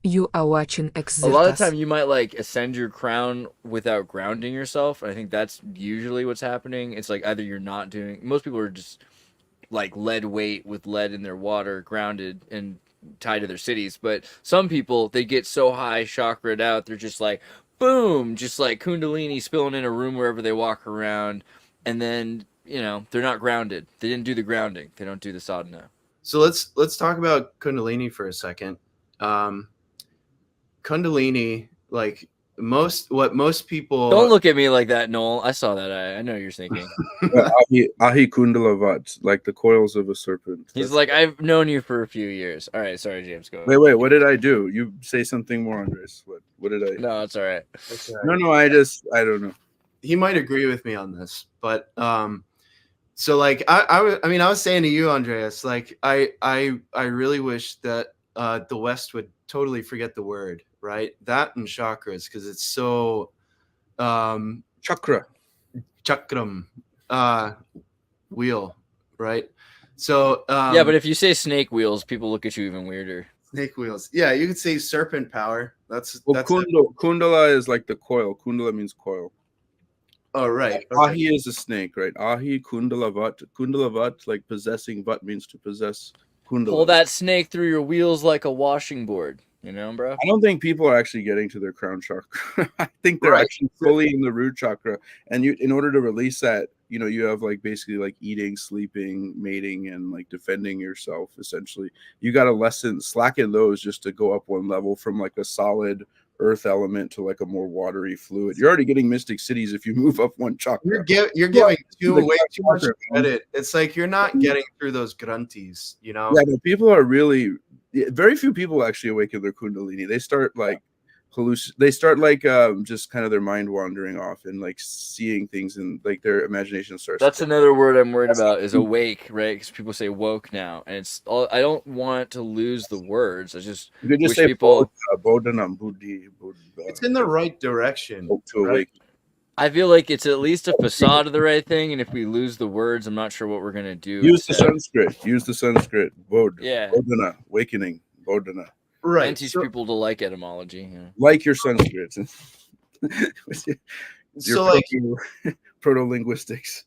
You are watching A lot of the Xirtus. time you might like ascend your crown without grounding yourself. And I think that's usually what's happening. It's like either you're not doing, most people are just like lead weight with lead in their water, grounded and tied to their cities. But some people, they get so high chakra'd out, they're just like, boom, just like Kundalini spilling in a room wherever they walk around. And then, they're not grounded. They didn't do the grounding, they don't do the sadhana. So let's talk about Kundalini for a second. Um, Kundalini, like most Don't people. look at me like that, Noel. I saw that. I know you're thinking. Ahi Kundalavat, like the coils of a serpent. He's That's like, I've known you for a few years. All right, sorry, James. Go ahead. wait. What did I do? You say something more, Andres. What did I? No, it's all right. That's all No, right. no. I don't know. He might agree with me on this, but so like I was saying to you, Andreas, like I really wish that the West would totally forget the word, right? That and chakras, because it's so um Chakra. chakram, uh wheel, right? So Yeah, but if you say snake wheels, people look at you even weirder. snake wheels. Yeah, you could say serpent power. Well, That's it. Kundala is like the coil. Kundala means coil. Oh, right. Okay. Ahi is a snake, right? Ahi Kundalavat. Kundalavat, like possessing. Vat means to possess. Pull Kundala. that snake through your wheels like a washing board. Bro? I don't think people are actually getting to their crown chakra. I think they're Right. actually fully in the root chakra. And in order to release that, you have like basically like eating, sleeping, mating, and like defending yourself. Essentially, you got to slacken those just to go up one level from like a solid earth element to like a more watery fluid. You're already getting mystic cities if you move up one chakra. You're Well, giving the way too much chakra, man. credit. It's like you're not getting through those grunties, you know? Yeah, but people are really very few people actually awaken their kundalini. They start like they start like just kind of their mind wandering off and like seeing things, and like their imagination starts That's to. another word I'm worried That's about is not, awake, right? Because people say woke now, and it's all. I don't want to lose the words. I just you could just wish say people. bodhanam buddhi It's in the right direction, to right? awaken. I feel like it's at least a facade of the right thing, and if we lose the words, I'm not sure what we're gonna do Use the instead. Sanskrit. Use the Sanskrit. Yeah, Bodhana. Awakening. Bodhana. and Right. teach So, people to like etymology. Like your Sanskrit. Your so like proto linguistics.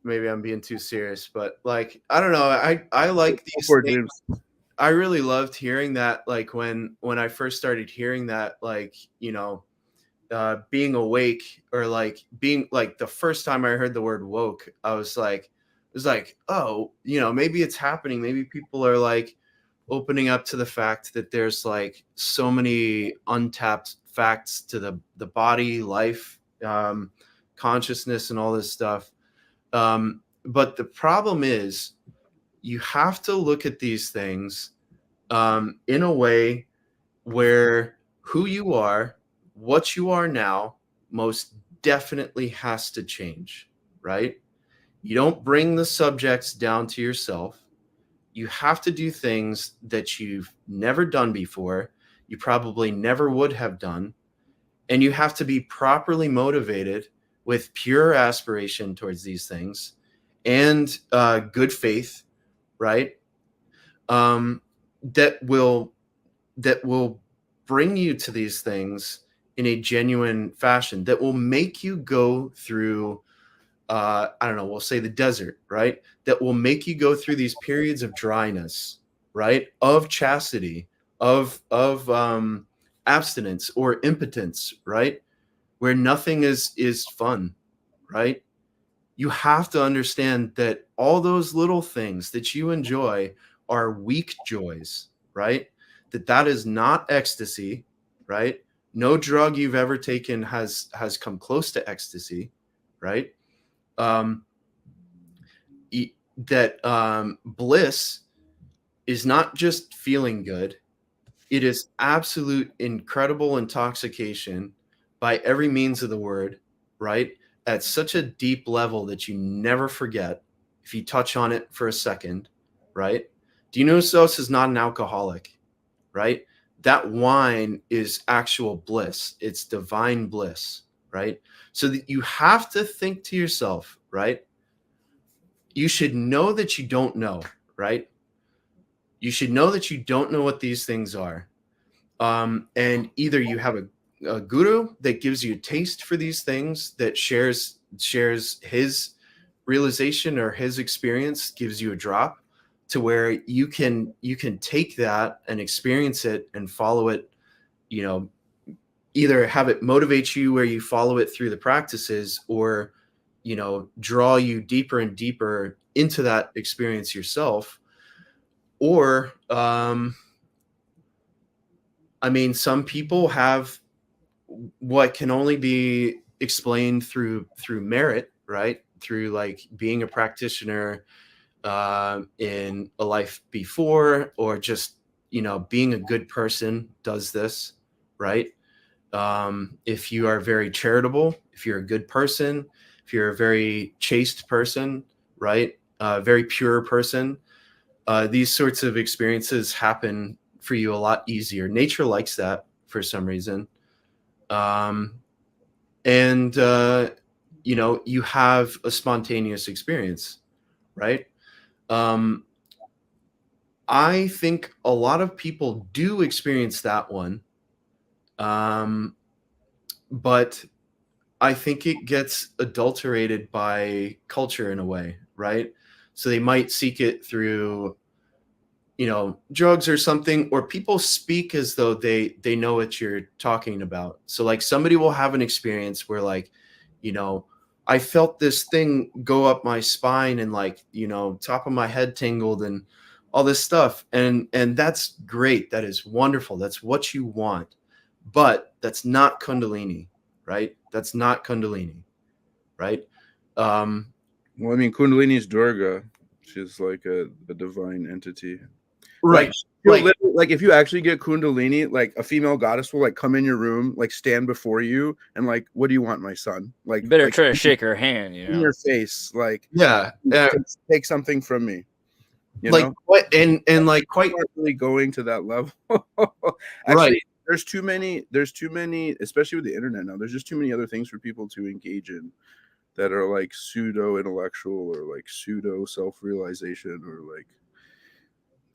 maybe I'm being too serious, but like I don't know. I like Go these for it, things. James. I really loved hearing that. Like when I first started hearing that, like being awake, or like being like the first time I heard the word woke, it was like, oh, maybe it's happening. Maybe people are like opening up to the fact that there's like so many untapped facts to the body, life, consciousness, and all this stuff. But the problem is, you have to look at these things in a way where who you are, what you are now, most definitely has to change, right? You don't bring the subjects down to yourself. You have to do things that you've never done before, you probably never would have done, and you have to be properly motivated with pure aspiration towards these things and good faith, right? Um, that will that will bring you to these things in a genuine fashion, that will make you go through I don't know, we'll say the desert, right? That will make you go through these periods of dryness, right? Of chastity, of abstinence or impotence, right? Where nothing is fun, right? You have to understand that all those little things that you enjoy are weak joys, right? That is not ecstasy, right? No drug you've ever taken has come close to ecstasy, right? Um, that bliss is not just feeling good; it is absolute incredible intoxication by every means of the word, right? At such a deep level that you never forget if you touch on it for a second, right? Do you know Sos is not an alcoholic, right? That wine is actual bliss. It's divine bliss, right? So that you have to think to yourself, right? You should know that you don't know, right? you should know that you don't know what these things are. And either you have a guru that gives you a taste for these things, that shares his realization or his experience, gives you a drop to where you can take that and experience it and follow it, you know, either have it motivate you where you follow it through the practices, or, you know, draw you deeper and deeper into that experience yourself. Or I mean, some people have what can only be explained through merit, right? Through like being a practitioner in a life before, or just, you know, being a good person does this, right? If you are very charitable, if you're a good person, if you're a very chaste person, right? Very pure person, these sorts of experiences happen for you a lot easier. Nature likes that for some reason. And you know, you have a spontaneous experience, right? I think a lot of people do experience that one, but I think it gets adulterated by culture in a way, right? So they might seek it through, you know, drugs or something, or people speak as though they know what you're talking about. So like somebody will have an experience where, like, you know, I felt this thing go up my spine, and like, you know, top of my head tingled and all this stuff, and that's great, that is wonderful, that's what you want, but that's not Kundalini, right? That's not Kundalini, right? Well, I mean, Kundalini is Durga. She's like a divine entity. Right. Like if you actually get Kundalini, like a female goddess will like come in your room, like stand before you, and like, what do you want, my son? Like, You better like, try to shake her hand, you in know. your face, like, Yeah. take something from me. You Like know, what? And like quite not really going to that level. Actually, right. there's too many, especially with the internet now. There's just too many other things for people to engage in that are like pseudo intellectual, or like pseudo self-realization, or like,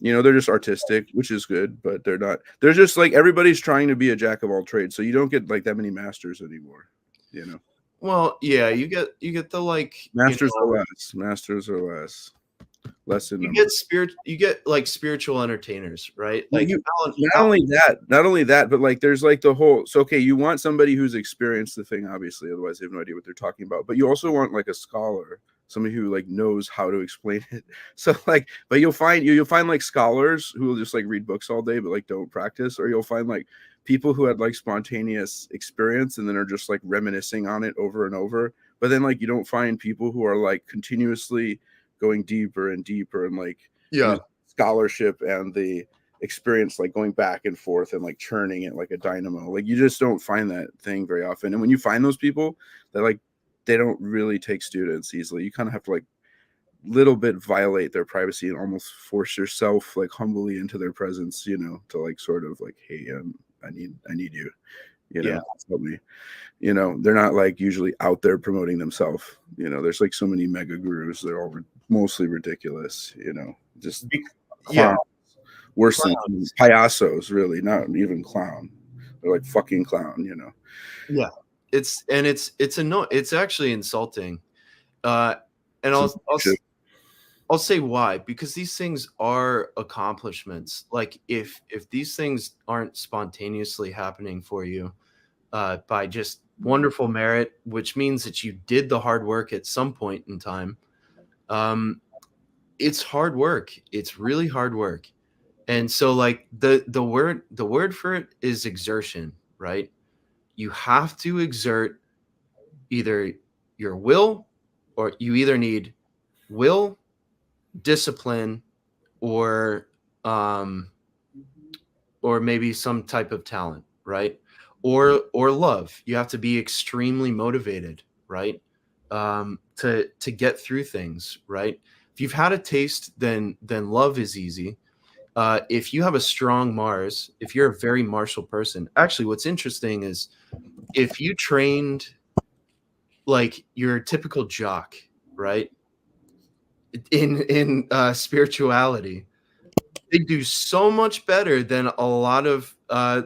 you know, they're just artistic, which is good, but they're not. They're just like, everybody's trying to be a jack of all trades, so you don't get like that many masters anymore. You know, Well, yeah, you get the, like, masters you know, are less. Masters are less in you number. get like spiritual entertainers, right? Well, Like you Alan, not only that, but like there's like the whole. So okay, you want somebody who's experienced the thing, obviously, otherwise they have no idea what they're talking about. But you also want like a scholar, somebody who like knows how to explain it. So like, but you'll find like scholars who will just like read books all day, but like don't practice, or you'll find like people who had like spontaneous experience and then are just like reminiscing on it over and over. But then like you don't find people who are like continuously going deeper and deeper, and like yeah, scholarship and the experience, like going back and forth and like churning it like a dynamo. Like you just don't find that thing very often. And when you find those people, that like they don't really take students easily. You kind of have to like little bit violate their privacy and almost force yourself like humbly into their presence, you know, to like sort of like, hey, I need you, you know, yeah, help me. You know, they're not like usually out there promoting themselves. You know, there's like so many mega gurus. They're all mostly ridiculous, you know, just yeah, clowns. Worse than payasos, really, not even clown. They're like fucking clown, you know. yeah. It's actually insulting. And I'll say why, because these things are accomplishments. Like if these things aren't spontaneously happening for you by just wonderful merit, which means that you did the hard work at some point in time, it's hard work. It's really hard work. And so like the word for it is exertion, right? You have to exert either your will, or you either need will, discipline, or maybe some type of talent, right? Or love. You have to be extremely motivated, right? To get through things, right? If you've had a taste, then love is easy. If you have a strong Mars, if you're a very martial person, actually, what's interesting is if you trained like your typical jock, right? In spirituality, they do so much better than a lot of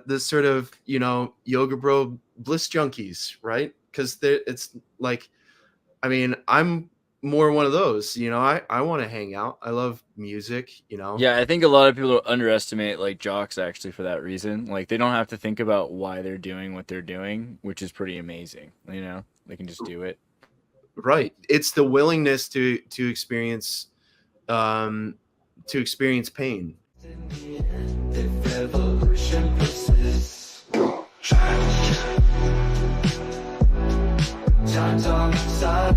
this sort of, you know, yoga bro bliss junkies, right? Because it's like, I mean, I'm more one of those, you know. I want to hang out. I love music, you know. Yeah, I think a lot of people underestimate like jocks actually for that reason. Like they don't have to think about why they're doing what they're doing, which is pretty amazing. You know, they can just do it. Right. It's the willingness to experience pain. If evolution persists, time's on our side.